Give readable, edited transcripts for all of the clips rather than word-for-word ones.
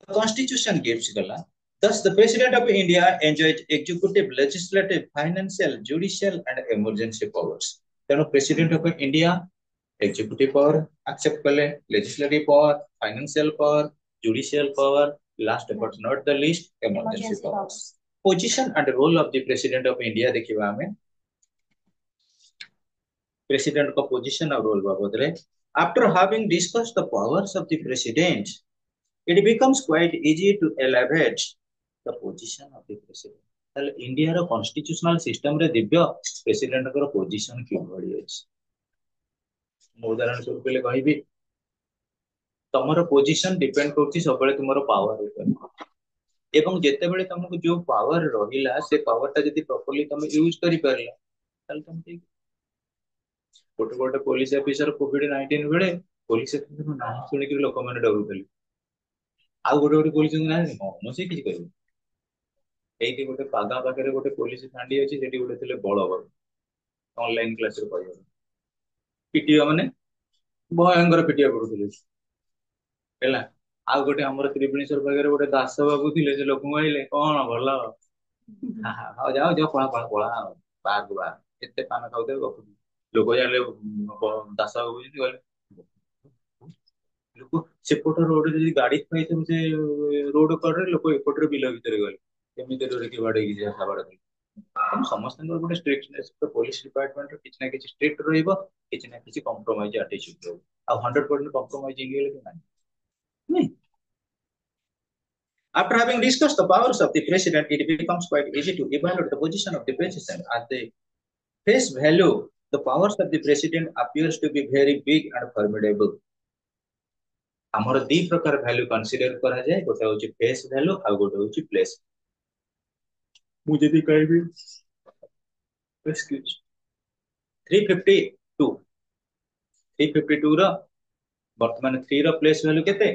The Constitution gives gala. Thus, the President of India enjoys executive, legislative, financial, judicial, and emergency powers. ତେଣୁ President of India executive power accept kale, legislative power, financial power, judicial power, last but not the least, emergency powers. Position and role of the President of India देखिबा हमें President का position और role बाबत रे. After having discussed the powers of the President, it becomes quite easy to elevate the position of the President. ତାହେଲେ ଇଣ୍ଡିଆର constitutional ସିଷ୍ଟମରେ ଦିବ୍ୟ ପ୍ରେସିଡେଣ୍ଟଙ୍କର position କିଭଳି ଅଛି ମୁଁ ଉଦାହରଣ ସ୍ୱରୂପ କହିବି ତମର ପୋଜିସନ ଡିପେଣ୍ଡ କରୁଛି ସବୁବେଳେ ତୁମର ପାୱାର ଉପରେ ଏବଂ ଯେତେବେଳେ ତମକୁ ଯୋଉ ପାୱାର ରହିଲା ସେ ପାୱାରଟା ଯଦି ପ୍ରପରଲି ତମେ ୟୁଜ କରିପାରିଲା ତାହେଲେ ତମେ ଠିକ ଗୋଟେ ଗୋଟେ ପୋଲିସ ଅଫିସର କୋଭିଡ-19 ବେଳେ ପୋଲିସ ଅଫିସର ନାଁ ଶୁଣିକି ଲୋକମାନେ ଡରୁଥିଲେ ଆଉ ଗୋଟେ ଗୋଟେ ପୋଲିସ ନାହାନ୍ତି ମୁଁ ସେ କିଛି କରିବି ଏଇଠି ଗୋଟେ ପାଗା ପାଖରେ ଗୋଟେ ପୋଲିସ ଫାଣ୍ଡି ଅଛି ସେଠି ଗୋଟେ ଥିଲେ ବଳବର ଅନଲାଇନ କ୍ଲାସରେ କହିବ ପିଟିଓ ମାନେ ଭୟଙ୍କର ପିଟିଆ କରୁଥିଲେ ହେଲା ଆଉ ଗୋଟେ ଆମର ତ୍ରିବେଣୀଶ୍ୱର ପାଖରେ ଗୋଟେ ଦାସ ବାବୁ ଥିଲେ ସେ ଲୋକଙ୍କୁ କହିଲେ କଣ ଭଲ ହଉ ଯାଅ ଯାଅ ପଳା ପଳା ପଳା ଆଉ ବାହାରକୁ ବାହାର ଏତେ ପାନ ଖାଉଥିବେ ଗପୁଥିବେ ଲୋକ ଜାଣିଲେ ଦାସ ବାବୁ ଯେମିତି କହିଲେ ଲୋକ ସେପଟ ରୋଡରେ ଯଦି ଗାଡି ଥୁଆଇଥିବ ସେ ରୋଡ କଡରେ ଲୋକ ଏପଟରେ ବିଲ ଭିତରେ ଗଲେ କେମିତି ରୋଡରେ କିଏ ବାଡେଇକି ଯିବା ସାବାଡ କଲେ ତେଣୁ ସମସ୍ତଙ୍କର ଗୋଟେ ଷ୍ଟ୍ରିକ୍ଟନେସ୍ ପୋଲିସ ଡିପାର୍ଟମେଣ୍ଟର କିଛି ନା କିଛି ଷ୍ଟ୍ରିକ୍ଟ ରହିବ କିଛି ନା କିଛି କମ୍ପ୍ରୋମାଇଜ ଆଟିଚ୍ୟୁଡ ରହିବ ଆଉ 100% କମ୍ପ୍ରୋମାଇଜ ହେଇଗଲେ କି ନାହିଁ After having discussed the powers of the president, it becomes quite easy to evaluate the position of the president. At the face value, the powers of the president appears to be very big and formidable. ଆମର ଦି ପ୍ରକାର value consider କରାଯାଏ ଗୋଟେ ହଉଛି face value ଆଉ ଗୋଟେ ହଉଛି place ମୁଁ ଯଦି କହିବି 352 ର ବର୍ତ୍ତମାନ 3 ର ପ୍ଲେସ୍ ଭ୍ୟାଲ୍ୟୁ କେତେ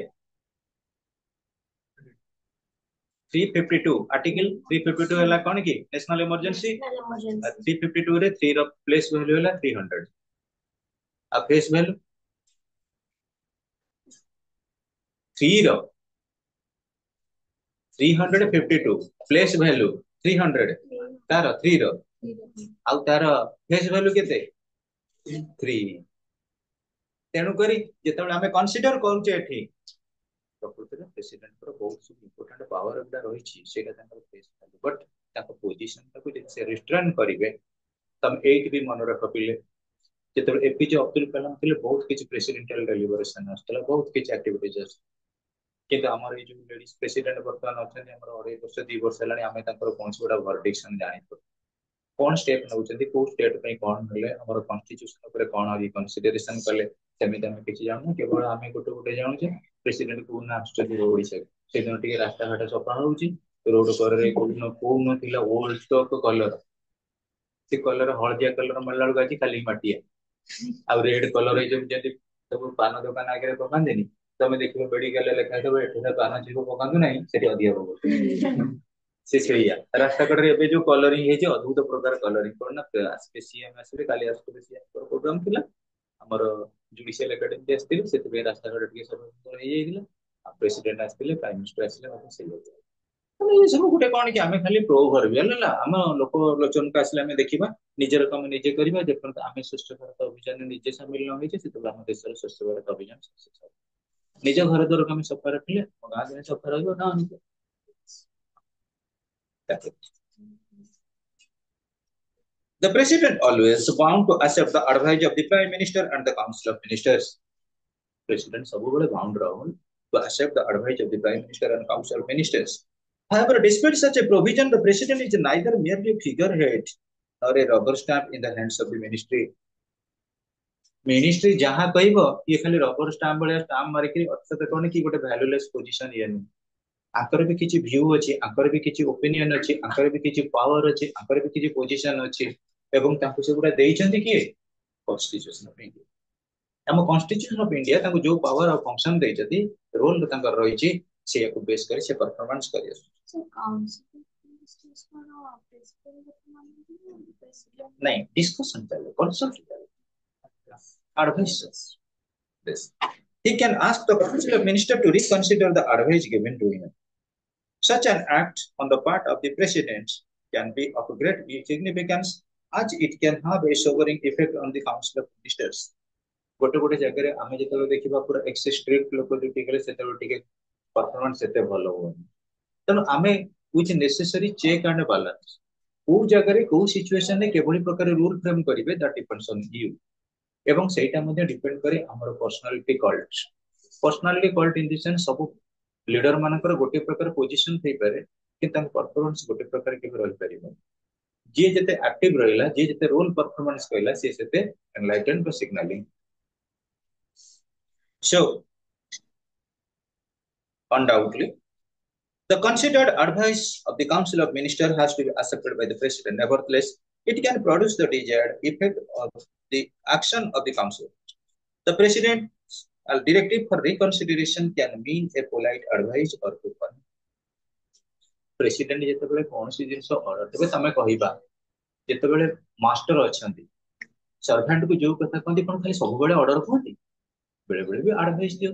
352 आर्टिकल 352 ହେଲା କଣ କି नेशनल इमरजेंसी 352 ରେ 3 ର ପ୍ଲେସ୍ ଭ୍ୟାଲ୍ୟୁ ହେଲା 300 ଆଉ ଫେସ୍ ଭ୍ୟାଲ୍ୟୁ 3 ର 352 ପ୍ଲେସ୍ ଭ୍ୟାଲ୍ୟୁ 300 ତାର 3 ର ଆଉ ତାର ଫେସ୍ ଭ୍ୟାଲ୍ୟୁ କେତେ 3 ତେଣୁ କରି ଯେତେବେଳେ ଆମେ କନସିଡର କରୁଛେ ଏଠି ପ୍ରକୃତରେ ପ୍ରେସିଡେଣ୍ଟର ବହୁତ ଇମ୍ପୋର୍ଟାଣ୍ଟ ପାୱାର ଗୁଡା ରହିଛି ସେଇଟା ତାଙ୍କର ଫେସ୍ ଭ୍ୟାଲ୍ୟୁ ବଟ୍ ତାଙ୍କ ପୋଜିସନଟାକୁ ଯଦି ସେ ରିଷ୍ଟ୍ରେନ୍ କରିବେ ତମେ ଏଇଠି ବି ମନେ ରଖ ପିଲେ ଯେତେବେଳେ ଏପିଜେ ଅବଦୁଲ କଲାମ ଥିଲେ ବହୁତ କିଛି ପ୍ରେସିଡେଣ୍ଟାଲ ଡେଲିଭରେସନ ଆସୁଥିଲା ବହୁତ କିଛି ଆକ୍ଟିଭିଟିଜ ଆସୁଥିଲା କିନ୍ତୁ ଆମର ଏଇ ଯୋଉ ଲେଡିଜ ପ୍ରେସିଡେଣ୍ଟ ବର୍ତ୍ତମାନ ଅଛନ୍ତି ଆମର 2.5 ବର୍ଷ ହେଲାଣି ଆମେ ତାଙ୍କର କୌଣସି ଗୋଟେ ଭର୍ଡିକ୍ସନ ଜାଣିପାରୁ କଣ ଷ୍ଟେପ ନଉଛନ୍ତି କୋଉ ଷ୍ଟେଟ ପାଇଁ କଣ ନେଲେ ଆମର କନଷ୍ଟିଟ୍ୟୁସନ ଉପରେ କଣ ରିକନସିଡରେସନ କଲେ ସେମିତି ଆମେ କିଛି ଜାଣୁନୁ କେବଳ ଆମେ ଗୋଟେ ଗୋଟେ ଜାଣୁଛେ ପ୍ରେସିଡେଣ୍ଟ କୋଉଦିନ ଆସୁଛନ୍ତି ଓଡିଶାକୁ ସେଦିନ ଟିକେ ରାସ୍ତାଘାଟ ସଫା ହଉଛି ରୋଡ କରରେ କୋଉଦିନ ଥିଲା ଓଲ୍ଡ ଷ୍ଟକ୍ କଲର ସେ କଲର ହଳଦିଆ କଲର ମାରିଲା ବେଳକୁ ଆଜି ଖାଲି ମାଟିଆ ଆଉ ରେଡ କଲର ଏଇ ଯୋଉ ଯେମିତି ସବୁ ପାନ ଦୋକାନ ଆଗରେ ପକାନ୍ତିନି ତମେ ଦେଖିବ ମେଡିକାଲରେ ଲେଖା ହେଇଥିବ ଏଠି ପାନ ଛେପ ପକାନ୍ତୁ ନାହିଁ ସେଠି ଅଧିକ ପକଉଛନ୍ତି ସେ ସେଇଆ ରାସ୍ତା କଡରେ ଏବେ ଯୋଉ କଲରିଂ ହେଇଛି ଅଦ୍ଭୁତ ପ୍ରକାର କଲରିଂ କଣ ନା ସିଏମ ଆସିବେ କାଲି ଆସୁଥିଲେ ସିଏମଙ୍କର ପ୍ରୋଗ୍ରାମ ଥିଲା ଆମର ଜୁଡିସିଆଲ ଏକାଡେମୀ ଆସିଥିଲେ ସେଥିପାଇଁ ରାସ୍ତାଘାଟ ଟିକେ ସବୁ ସୁନ୍ଦର ହେଇଯାଇଥିଲା ଆଉ ପ୍ରେସିଡେଣ୍ଟ ଆସିଥିଲେ ପ୍ରାଇମ ମିନିଷ୍ଟର ଆସିଲେ ମଧ୍ୟ ସେଇ ଏ ସବୁ ଗୋଟେ କଣ କି ଆମେ ଖାଲି ପ୍ରୋ ଘରବି ହେଲା ଆମ ଲୋକ ଲୋଚନକୁ ଆସିଲେ ଆମେ ଦେଖିବା ନିଜର କାମ ନିଜେ କରିବା ଯେପର୍ଯ୍ୟନ୍ତ ଆମେ ସ୍ୱଚ୍ଛ ଭାରତ ଅଭିଯାନରେ ନିଜେ ସାମିଲ ନ ହେଇଛେ ସେତେବେଳେ ଆମ ଦେଶର ସ୍ୱଚ୍ଛ ଭାରତ ଅଭିଯାନ ସକ୍ସେସ୍ ହେବ ନିଜ ଘର ଦ୍ୱାରକୁ ଆମେ ସଫା ରଖିଲେ ଆମ ଗାଁ ଦିନେ ସଫା ରହିବ ନା The president always bound to accept the advice of the prime minister and the council of ministers. President ସବୁବେଳେ bound ରହୁନ to accept the advice of the prime minister and council of ministers. However, despite such a provision, the president is neither merely a figurehead nor a rubber stamp in the hands of the ministry. Ministry जहां कहब ये खाली rubber stamp भाया stamp मारिक अर्थात कौन कि गोटे भैल्यूलेस position ये नुह आंकर भी किसी व्यू अच्छी आंकर भी किसी ओपिनियन अच्छी आंकर भी किसी पावर अच्छी आंकर भी किसी पोजिशन अच्छी एवं तांको से गुडा देइछन्ती कि कॉन्स्टिट्यूशन ऑफ इंडिया हम कॉन्स्टिट्यूशन ऑफ इंडिया तांको जो पावर और फंक्शन देइछन्ती रोल तांकर रहिछि से को बेस करी से परफॉर्मेंस करी नहीं डिस्कशन चले कंसल्ट चले advice. Yes. he can ask the council of minister to reconsider the advice given to him. Such an act on the part of the president can be of great significance as it can have a sobering effect on the council of ministers. गोटे गोटे जगह आम जो देखा पूरा access strict लोक से performance से भल हुए तेणु आम विच नेसेसरी चेक एंड बैलेंस को जगह को सिचुएशन रे केवली प्रकार रूल फ्रेम करेंगे दैट डिपेंड्स ऑन यू एवं सेटा मध्ये डिपेंड करे हमर personality cult in the sense सब लीडर मानकर गोटे प्रकार पोजीशन थई पारे कि तांक परफॉर्मेंस गोटे प्रकार के रहि परिबो जे जते एक्टिव रहिला जे जते रोल परफॉर्मेंस कइला से सेते enlighten to signalling so undoubtedly the considered advice of the council of minister has to be accepted by the president. Nevertheless, it can produce the desired effect of the action of the council. The president's directive for reconsideration can mean a polite advice or coupon. President ଯେତେବେଳେ କୌଣସି ଜିନିଷ order ଦେବେ ତମେ କହିବା ଯେତେବେଳେ master ଅଛନ୍ତି servant କୁ ଯୋଉ କଥା କହନ୍ତି କଣ ଖାଲି ସବୁବେଳେ ଅର୍ଡର କୁହନ୍ତି ବେଳେ ବେଳେ ବି ଆଡଭାଇସ୍ ଦିଅ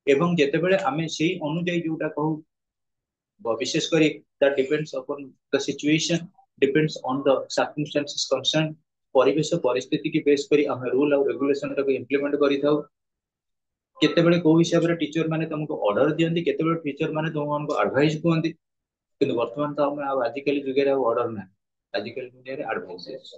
ଏବଂ ଯେତେବେଳେ ଆମେ ସେଇ ଅନୁଯାୟୀ ଯୋଉଟା କହୁ विशेष करी that depends upon the situation depends on the circumstances concerned परिवेश परिस्थिति की बेस करी हम रूल और रेगुलेशन को इंप्लीमेंट करी थाउ केतेबेले को हिसाब रे टीचर माने तुमको ऑर्डर दियंती केतेबेले टीचर माने तुमको एडवाइस कोंती किंतु वर्तमान तो हम आजिकल जुगे रे ऑर्डर ना आजिकल दुनिया रे एडवाइस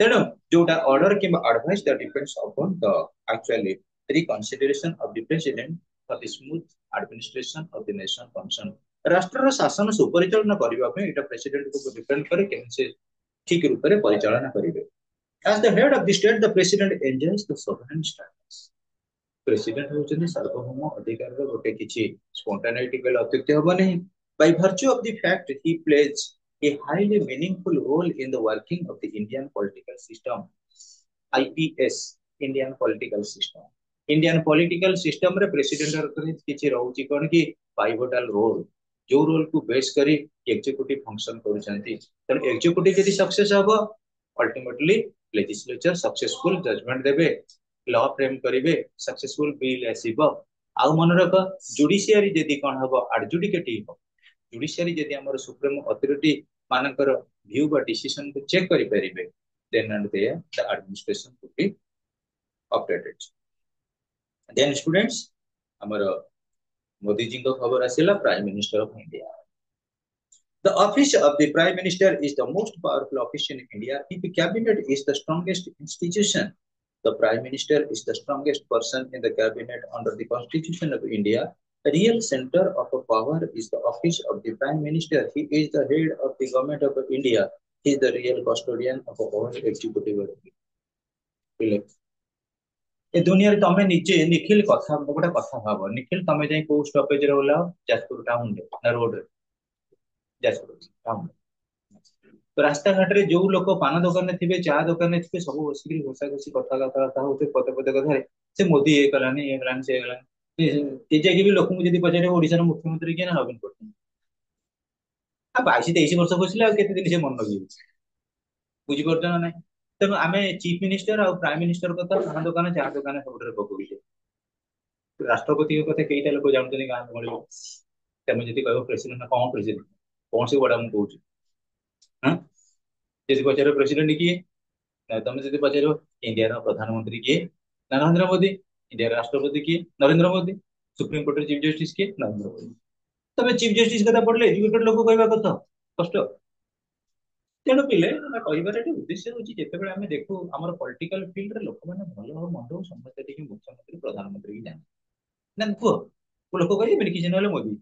तेणु जोटा ऑर्डर किंबा advice that depends upon the actually reconsideration of the president for the smooth administration of the nation function राष्ट्र शासन सुपरिचालन करबा पे एटा प्रेसिडेंट को डिपेंड करे कि से ठीक रूप रे परिचालन करिवे as the head of the state the president enjoys the sovereign status president होचनी सार्वभौम अधिकार रो गोटे किछि स्पॉन्टेनिटी बेल अत्युक्ति होबो नहीं by virtue of the fact he pledge a highly meaningful role in the working of the Indian political system. IPS, Indian political system. Indian political system रे प्रेसिडेंट रे किछि रहउची कोन कि पाइवोटल रोल जो रोल को बेस करी executive function करूछंती त executive यदि success हबो अल्टीमेटली लेजिस्लेचर सक्सेसफुल जजमेंट देबे लॉ फ्रेम करिवे सक्सेसफुल बिल आसीबो आउ मन रख जुडिशियरी यदि कोन हबो एडजुडिकेटिव हो जुडिशियरी यदि हमर सुप्रीम अथॉरिटी मानकर व्यू बा डिसीजन को चेक करि परिबे then and there the administration could be updated then students हमर मोदी जी को खबर आसिला prime minister of India the office of the prime minister is the most powerful office in India if cabinet is the strongest institution the prime minister is the strongest person in the cabinet under the constitution of India The real center of power is the office of the Prime Minister. He is the head of the government of India. He is the real custodian of all executive authority. ए दुनिया रे तमे निजे निखिल कथा गोटा कथा भाबो निखिल तमे जाई को स्टॉपेज रे होला जाजपुर टाउन रे ना रोड रे जाजपुर टाउन तो रास्ता घाट रे जो लोक पान दुकान में थिबे चा दुकान में थिबे सब बसिकरी घोषा घोषी कथा होते पते पते कथा रे से मोदी ए करानी से करानी भी लोक जब पचारे ओडिशा मुख्यमंत्री किए ना नवीन पट्टनायक 22-23 वर्ष खोजले केते दिन से मन लगे बुझी पड़छ ना नहीं तेणु आम chief minister or prime minister कथा पान दुकान चा दुकान सब पकड़े राष्ट्रपति कथा कईटा लोक जानते गाँव गहली तुम जी कह प्रेसिडेंट कौन प्रेसिडेंट कौन से बड़ा मुझे कहूँ हाँ जब पचार प्रेसिडेंट किए तुम जब पचार इंडिया प्रधानमंत्री किए नरेंद्र मोदी इंडिया राष्ट्रपति किए Narendra Modi supreme court chief justice किए नरेंद्र मोदी तबे चीफ जस्टिस कथा पढ़ले एजुकेटेड लोक कहबा कथा कष्ट तेणु पिले कहबार एटी उद्देश्य होची जेतेबेले आमे देखू हमर पॉलिटिकल फील्ड रे लोक माने भलो हो मंदो समस्त देखि मुख्यमंत्री प्रधानमंत्री की जाने ना को लोक कहबे बेनि कि जनले मोदी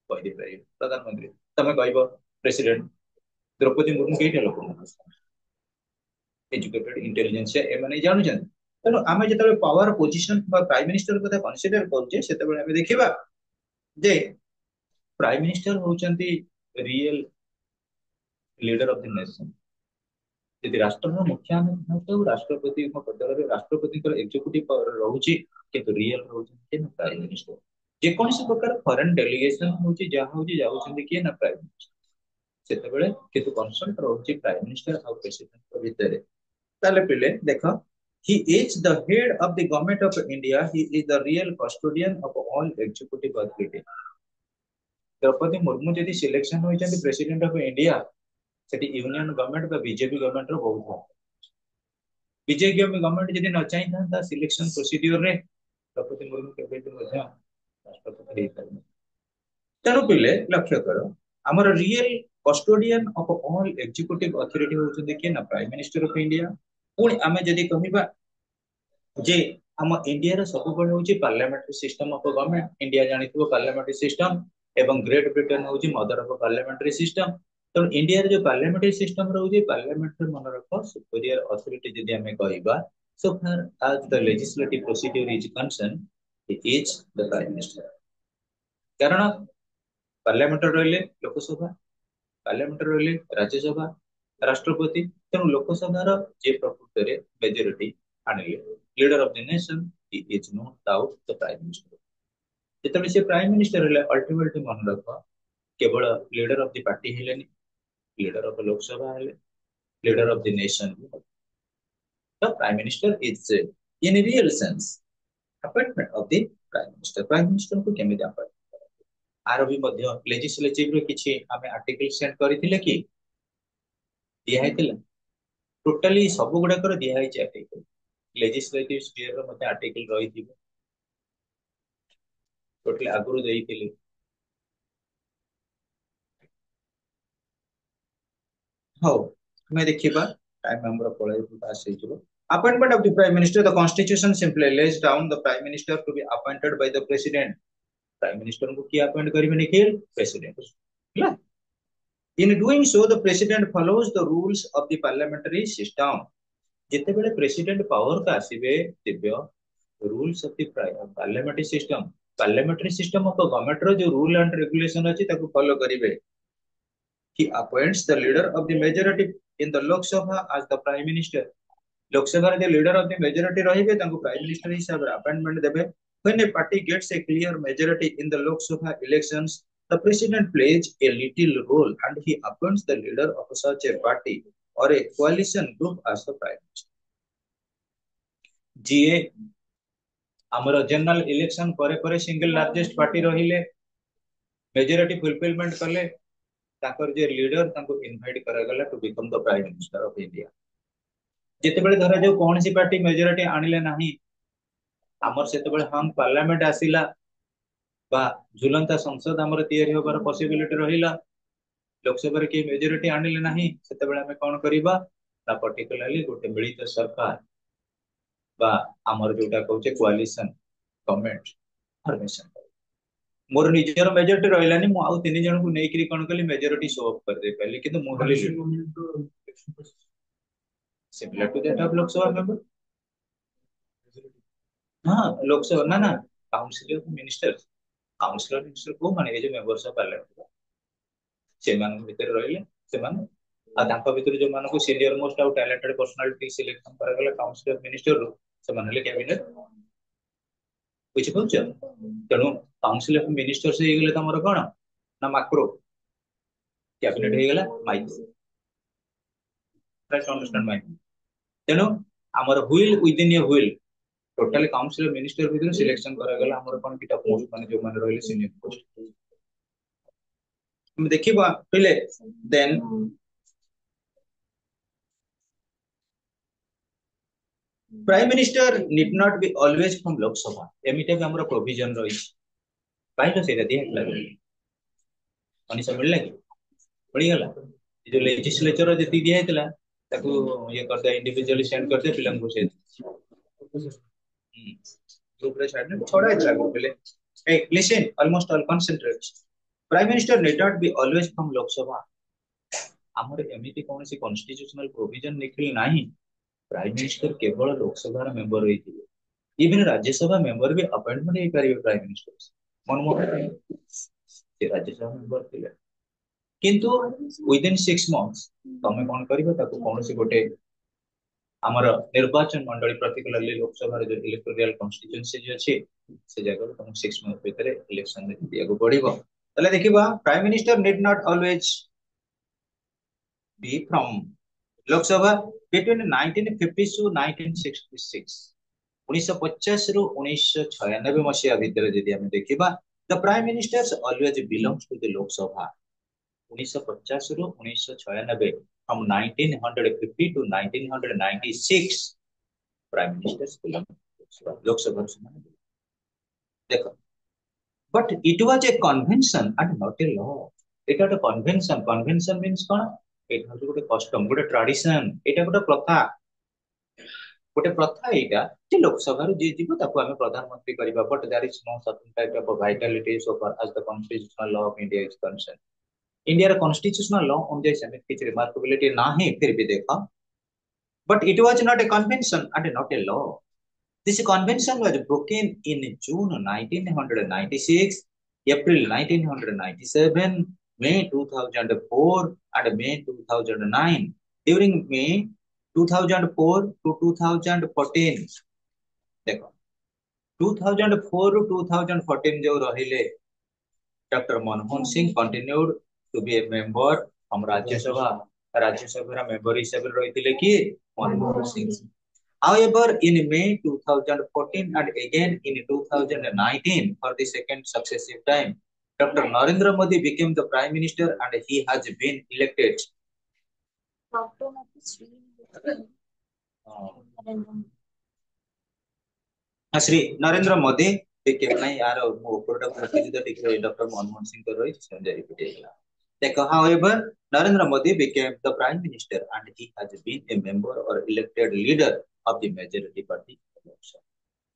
कह दे पारे प्रधानमंत्री तमे कहबो प्रेसिडेंट द्रौपदी मुर्मू केटा लोक एजुकेटेड इंटेलिजेंस ए माने जानु जन तेणु आम जो पावर पोजिशन प्राइम मिनिस्टर कथा कनसीडर करुचे से देखा जे प्राइम मिनिस्टर होचंती real leader of the nation यदि राष्ट्र मुख्य राष्ट्रपति बदल राष्ट्रपति एग्जीक्यूटिव पावर रोचे किंतु रियल रोचे प्राइम मिनिस्टर जेकोसी प्रकार फॉरेन डेलीगेशन होची जहा होची जाउछंती कि ना प्राइम मिनिस्टर सेते बेले किंतु कंसल्ट रोचे प्राइम मिनिस्टर और प्रेसिडेंट भितर ताले पिले देखो He is the head of the government of India. He is the real custodian of all executive authority. Draupadi Murmu जदि सिलेक्शन होइछन्ति प्रेसिडेंट ऑफ इंडिया सेठी यूनियन गवर्नमेंट बा बीजेपी गवर्नमेंट रो बहुत है। बीजेपी गवर्नमेंट जदि न चाहि था सिलेक्शन प्रोसीड्यूर रे द्रौपदी मुर्मू केबे भी मध्य राष्ट्रपति हे पारबे। तेणु पिले लक्ष्य कर आमर real custodian of all executive authority होउछन्ति के ना प्राइम मिनिस्टर ऑफ इंडिया। पुणी आमे जदि कहिबा जे आम इंडिया रो सब बड़ होउछि parliamentary system of government. India जानिथिबो पार्लियामेंट्री सिस्टम एवं ग्रेट ब्रिटेन होउछि मदर ऑफ पार्लियामेंट्री सिस्टम। तो इंडिया रे जो पार्लियामेंट्री सिस्टम रहउछि पार्लियामेंट मन रख सुपीरियर अथॉरिटी जदि आमे कहिबा so far as the legislative procedure is concern it is the prime minister. कारण पार्लियामेंट रहिले लोकसभा पार्लियामेंट रहिले राज्यसभा राष्ट्रपति तेणु लोकसभार जे प्रकृत रे मेजॉरिटी आनिले leader of the nation he is no doubt the prime minister. जेतबे से प्राइम मिनिस्टर हेले अल्टीमेटली मन रख केवल लीडर ऑफ द पार्टी हेलेनी लीडर ऑफ लोकसभा हेले leader of the nation. The prime minister is in real sense appointment of the prime minister. Prime minister को केमे अपॉइंट आर भी मध्य लेजिस्लेटिव रे किछि हमें आर्टिकल सेंड करिथिले कि दिया हेतिला टोटली सब गुडा कर दिया है आर्टिकल लेजिस्लेटिव स्फीयर रो मते आर्टिकल रही थी टोटली आगुरु देइथिले। हो हमें देखिबा टाइम हमरो पळे पास हे जबो। Appointment of the prime minister the constitution simply lays down the prime minister to be appointed by the president. Prime minister को की अपॉइंट करिवे निखिल प्रेसिडेंट ହେଲା। In doing so the president follows the rules of the parliamentary system। जिते बेले president power का आसीबे दिव्य rules of the parliamentary system of government रो जो रूल एंड रेगुलेशन अछि ताको फॉलो करिवे। He appoints the leader of the majority in the Lok Sabha as the prime minister। Lok Sabha रे जो लीडर ऑफ द मेजॉरिटी रहिबे ताको प्राइम मिनिस्टर हिसाब रे अपॉइंटमेंट देबे। When a party gets a clear majority in the Lok Sabha elections the president plays a little role and he appoints the leader of such a party or a coalition group as the prime minister। जीए हमर general election करे करे single largest party रहिले majority fulfilment कले ताकर जे leader ताको invite करा गला to become the prime minister of India. जेते बेले धरा जो कौन सी पार्टी मेजॉरिटी आनिले नाही हमर सेते बेले हम पार्लियामेंट आसिला बा झुलंता संसद हमर तयारी होबार पॉसिबिलिटी रहिला लोकसभा रे के मेजॉरिटी आनिले नाही सेते बेले हमें कोन करिबा ना पर्टिकुलरली गोटे मिलित सरकार बा हमर जोटा कहउचे कोलिशन गवर्नमेंट फॉर्मेशन। मोर निजर मेजॉरिटी रहलानी मु आउ तीन जन को नै करी कोन कली मेजॉरिटी शो अप कर दे पहले किंतु मु हली similar to that of Lok Sabha member. हां लोकसभा ना ना काउंसिल ऑफ मिनिस्टर को माने जे मेंबर्स ऑफ पार्लियामेंट से मान भीतर रहले से मान आ तांका भीतर जो मान को सीनियर मोस्ट आउ टैलेंटेड पर्सनालिटी सिलेक्शन करा गला काउंसिल ऑफ मिनिस्टर रो से मान ले कैबिनेट बुझि पहुंच। तेणु काउंसिल ऑफ मिनिस्टर से हे गले तमरो कोन ना मैक्रो कैबिनेट हे गला micro try to understand my. तेणु हमर wheel within a wheel totally council of minister भीतर सिलेक्शन करा गला हमर कोन किटा पोस्ट माने जो माने रहले सीनियर पोस्ट हम देखिबा पहले then prime minister need not be always from Lok Sabha एमिटा भी हमर प्रोविजन रही पाइलो सेटा दिया लागले मनीष मिलला कि पड़ी गला जो लेजिस्लेचर जति दिया हेतला ताको ये करते इंडिविजुअली सेंड करते फिल्म को से ग्रुप रे साइड में छोड़ा हेतला पहले ए listen almost all concentrate. Prime minister need not be always from Lok Sabha हमर एमिति कोनसी कॉन्स्टिट्यूशनल प्रोविजन निकल नाही प्राइम मिनिस्टर केवल लोकसभा मेंबर रही थी इवन राज्यसभा मेंबर भी अपॉइंटमेंट हे करिवे प्राइम मिनिस्टर मनमोहन से राज्यसभा मेंबर थिले किंतु विद इन 6 मंथ्स तमे कोन करिवे ताको कोनसी गोटे हमर निर्वाचन मंडली पर्टिकुलरली लोकसभा रे जो इलेक्टोरल कॉन्स्टिट्यूएंसी जे अछि से जगह तुम 6 मंथ भीतर इलेक्शन रे दिया को पड़िबो। तले देखिबा prime minister need not always be from Lok Sabha between 1950 to 1966 1950 रु 1996 मसीहा भितर यदि हम देखिबा the prime ministers always belongs to the Lok Sabha 1950 रु 1996 from 1950 to 1996 prime ministers belong Lok Sabha देखो but it was a convention and not a law एटा ଗୋଟେ कन्वेंशन कन्वेंशन मींस कोन एटा हଉଛି ଗୋଟେ कस्टम ଗୋଟେ ट्रेडिशन एटा ଗୋଟେ प्रथा ଗୋଟେ ପ୍ରଥା ଏଇଟା ଯେ ଲୋକସଭାରୁ ଯିଏ ଯିବ ତାକୁ ଆମେ ପ୍ରଧାନମନ୍ତ୍ରୀ କରିବା but there is no certain type of vitality so far as the constitutional law of India is concern India ର कॉन्स्टिट्यूशनल लॉ ଅନୁଯାୟୀ ସେମିତି କିଛି ରିମାର୍କେबिलिटी ନାହିଁ फिर भी देखो but it was not a convention and not a law this convention was broken in June 1996 April 1997 May 2004 and May 2009 during May 2004 to 2014 देखो 2004 ରୁ 2014 जो रहिले doctor Manmohan Singh continued to be a member हम राज्यसभा मेंबर हिसाब रे रहिथिले कि Manmohan Singh however in May 2014 and again in 2019 for the second successive time Dr. Narendra Modi became the prime minister and he has been elected Shri Narendra Modi became नहीं यार वो ऊपरटा रखी तो ठीक है डॉक्टर मनमोहन सिंह कर रही समझा रिपीट हैला देखो however Narendra Modi became the prime minister and he has been a member or elected leader of the majority party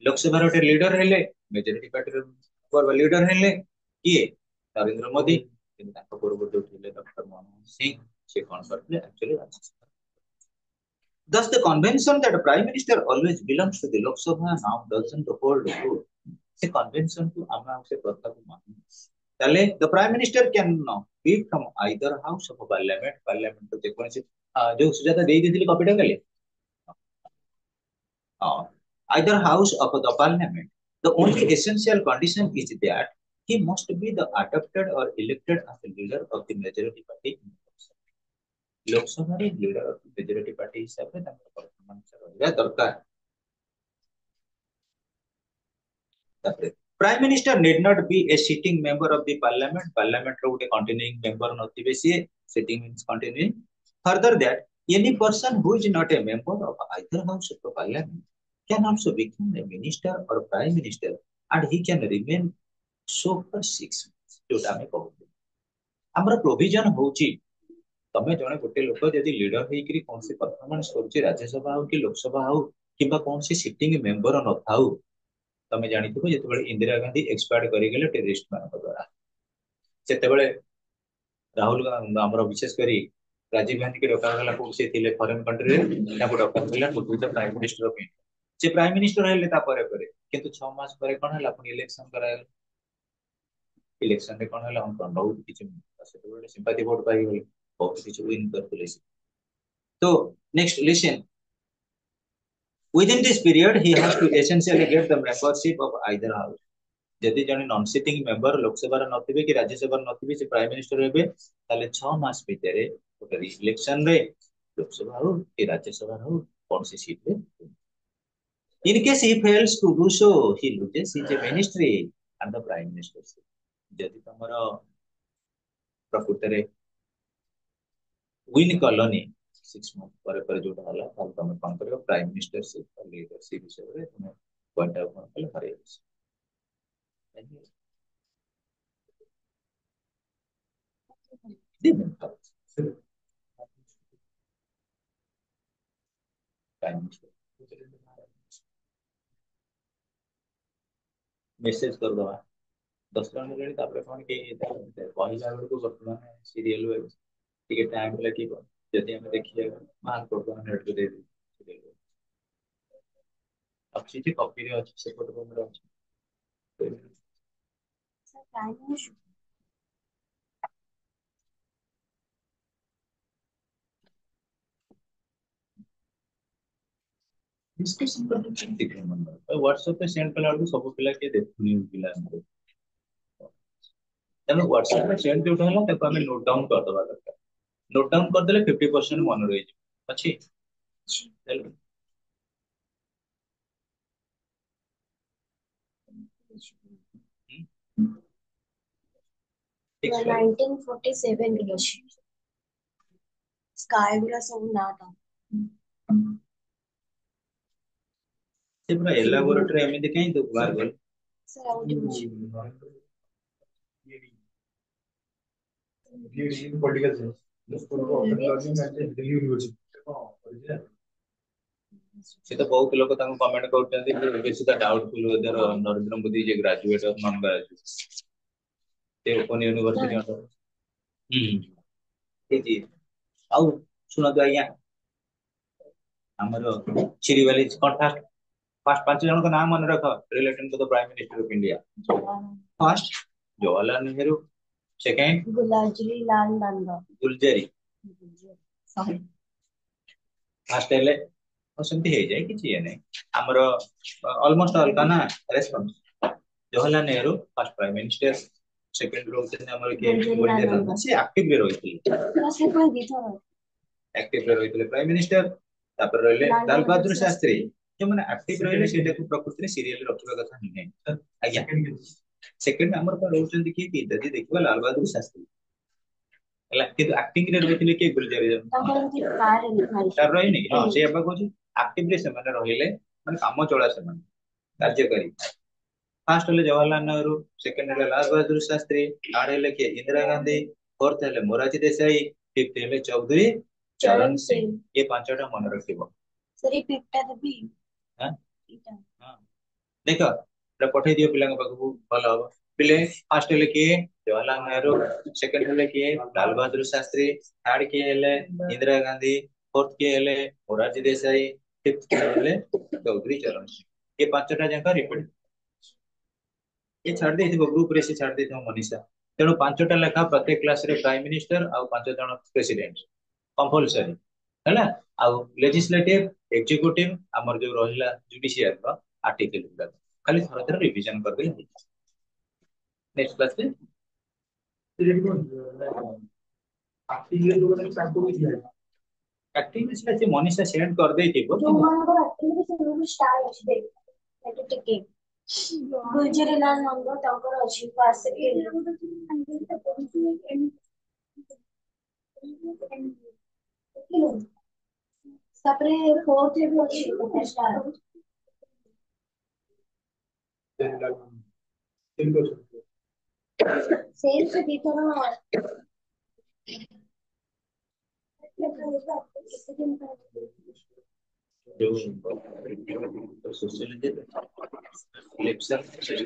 Lok Sabha रे लीडर हेले मेजॉरिटी पार्टी रे लीडर हेले किए नरेंद्र मोदी किंतु ताको पूर्व जो थे डॉक्टर मनमोहन सिंह से कोन करले actually Rajya Sabha thus the convention that prime minister always belongs to the lok sabha now doesn't hold true se convention को हम से प्रथा को मान ताले the prime minister can be from either house of parliament तो देखो से जो सुजाता दे दी थी कॉपीटा कले either house of the parliament the only essential condition is that he must be the adopted or elected as the leader of the majority party in Lok Sabha रे leader of majority party हिसाब रे तांकर परफॉर्मेंस रहबा दरकार तापरे prime minister need not be a sitting member of the parliament रो गुटे continuing member नथिबे see sitting means continuing further that any person who is not a member of either house of the parliament can also become a minister or prime minister and he can remain so for 6 months जोटा में कहू हमरा provision होची तमे जने गोटे लोक यदि लीडर हेकरी कौन से परफॉर्मेंस करूची राज्यसभा हो कि लोकसभा हो किबा कौन से सिटिंग मेंबर न थाउ तमे जानिथिबो जेतेबेले इंदिरा गांधी एक्सपायर्ड करि गेले टेररिस्ट मान द्वारा सेतेबेले राहुल गांधी हमर विशेष करी राजीव गांधी के डॉक्टर गला को से थिले फॉरेन कंट्री रे ताको डॉक्टर मिला to the prime minister of India जे प्राइम मिनिस्टर हेले ता परे किंतु 6 मास परे कोन हला अपन इलेक्शन करा इलेक्शन रे कोन हला हम बहुत किछ सेतेबेले सिंपैथी वोट पाई गेले बहुत किछ विन करथिले तो next listen within this period he has to essentially get the membership of either house यदि जने नॉन सिटिंग मेंबर लोकसभा रे नथिबे कि राज्यसभा रे नथिबे से प्राइम मिनिस्टर हेबे ताले 6 मास भितरे ओटे इलेक्शन रे लोकसभा हो कि राज्यसभा हो कौन सी सीट रे in case he fails to do so he loses his ministry and the prime ministership यदि तमरो प्रकृति रे विन कॉलोनी 6 मंथ पर जोटा हला ताल तमे कोन करियो प्राइम मिनिस्टरशिप और लीडरशिप विषय रे तमे पॉइंट आउट कोन कले हरे मेसेज कर दवा 10 जन रे तापर कोन के पहिला बेर को वर्तमान सीरियल वे टिके टाइम लगी यदि हमें देखिए मान को नेट को दे दी अच्छी थी कॉपी रे अच्छी सेपट रूम रे अच्छी सर टाइम डिस्कशन करते हैं ठीक है मन व्हाट्सएप पे सेंड कला को सब पिला के देखुनी पिला हमको तने व्हाट्सएप पे सेंड जो होला ताको हमें नोट डाउन कर दवा दरकार नोट डाउन कर देले 50% मन रही अछि Tell me. Six five. 1947 sky गुला सब ना था ସେ ପୁରା ଏଲାବୋରେଟରୀ ଏମିତି କାହିଁ ତୁ ବାହାର କଲୁ? सर आउट मुझे पॉलिटिकल साइंस दिल्ली यूनिवर्सिटी ସେ ତ ବହୁତ ଲୋକ ତାଙ୍କୁ କମେଣ୍ଟ କରୁଛନ୍ତି ଯେ ବେଶୀ ତା ଡାଉଟଫୁଲ ୱେଦର ନରେନ୍ଦ୍ର ମୋଦି ଯେ ଗ୍ରାଜୁଏଟ ଅଫ ନନ୍ ଗ୍ରାଜୁଏଟ ସେ ଓପନ ୟୁନିଭର୍ସିଟି ଅଣ୍ଡର ହେଇଛି। ଆଉ ଶୁଣନ୍ତୁ ଆଜ୍ଞା, ଆମର ଚିରିବାଲି କଣ ଫାଷ୍ଟ ଫାଷ୍ଟ ପାଞ୍ଚ ଜଣଙ୍କ ନାଁ ମନେ ରଖ relating to the prime minister of India. First Jawaharlal Nehru, second Gulzari Lal Nanda Gulzari, sorry first ହେଲେ ସେମିତି ହେଇଯାଏ କିଛି ଇଏ ନାହିଁ ଆମର ଅଲମୋଷ୍ଟ ଅଲଗା ନା response. Jawaharlal Nehru first prime minister, second ରହୁଛନ୍ତି ଆମର କିଏ ଗୁଲଜାରୀ ନନ୍ଦା, ସେ ଆକ୍ଟିଭଲି ରହିଥିଲେ से कोई दी था ଆକ୍ଟିଭରେ ରହିଥିଲେ ପ୍ରାଇମ ମିନିଷ୍ଟର। ତାପରେ ରହିଲେ ଲାଲ ବାହାଦୁର ଶାସ୍ତ୍ରୀ, ଯୋଉମାନେ ଆକ୍ଟିଭ ରହିଲେ ସେଇଟାକୁ ପ୍ରକୃତିରେ ସିରିଏଲ ରଖିବା କଥା ନୁହେଁ। ଆଜ୍ଞା ସେକେଣ୍ଡ ଆମର ତ ରହୁଛନ୍ତି କିଏ କି ଯଦି ଦେଖିବା ଲାଲ ବାହାଦୁର ଶାସ୍ତ୍ରୀ ହେଲା, କିନ୍ତୁ ଆକ୍ଟିଂ ରେ ରହିଥିଲେ କିଏ ଗୁଲଜାରୀ ତାର ରହିନି ହଁ ସେ ଏବେ କହୁଛି ଆକ୍ଟିଭଲି ସେମାନେ ରହିଲେ ମାନେ କାମ ଚଳା ସେମାନେ କାର୍ଯ୍ୟକାରୀ। ଫାଷ୍ଟ ହେଲେ ଜवाहरलाल नेहरू, सेकंड हेले लाल बहादुर शास्त्री, थर्ड हेले के इंदिरा गांधी, फोर्थ हेले मोरारजी देसाई, फिफ्थ हेले चौधरी चरण सिंह। ये पांचटा मन रखिबो सरी पिपटा देबी हां इटा हां देखो एटा पठै दियो पिलांग पाखु भलो हो पिले। फर्स्ट हेले के जवाहरलाल नेहरू, सेकंड हेले के लाल बहादुर शास्त्री, थर्ड के हेले इंदिरा गांधी, फोर्थ के हेले मोरारजी देसाई, फिफ्थ के हेले चौधरी चरण सिंह। ये पांचटा जगह रिपीट ये छाड़ दे ग्रुप रे से छाड़ दे मनीषा। तेणु पांचटा लेखा प्रत्येक क्लास रे प्राइम मिनिस्टर आ पांच जन प्रेसिडेंट कंपलसरी हैला। आ लेजिस्लेटिव एग्जीक्यूटिव हमर जो रहिला जुडिशियल रो आर्टिकल खाली थोड़ा थोड़ा रिवीजन कर दे। नेक्स्ट क्लास पे एक्टिव से मनीषा सेंड कर दे थी जो मानकर एक्चुअली से मूवी स्टार अछि देख एटो टिके गुलजरी लाल नंदा तांकर अछि पास के तापरे फोर्थ रे भी अछि स्टार सेम से दी तो ना जो सोशल लेक्चर सोशल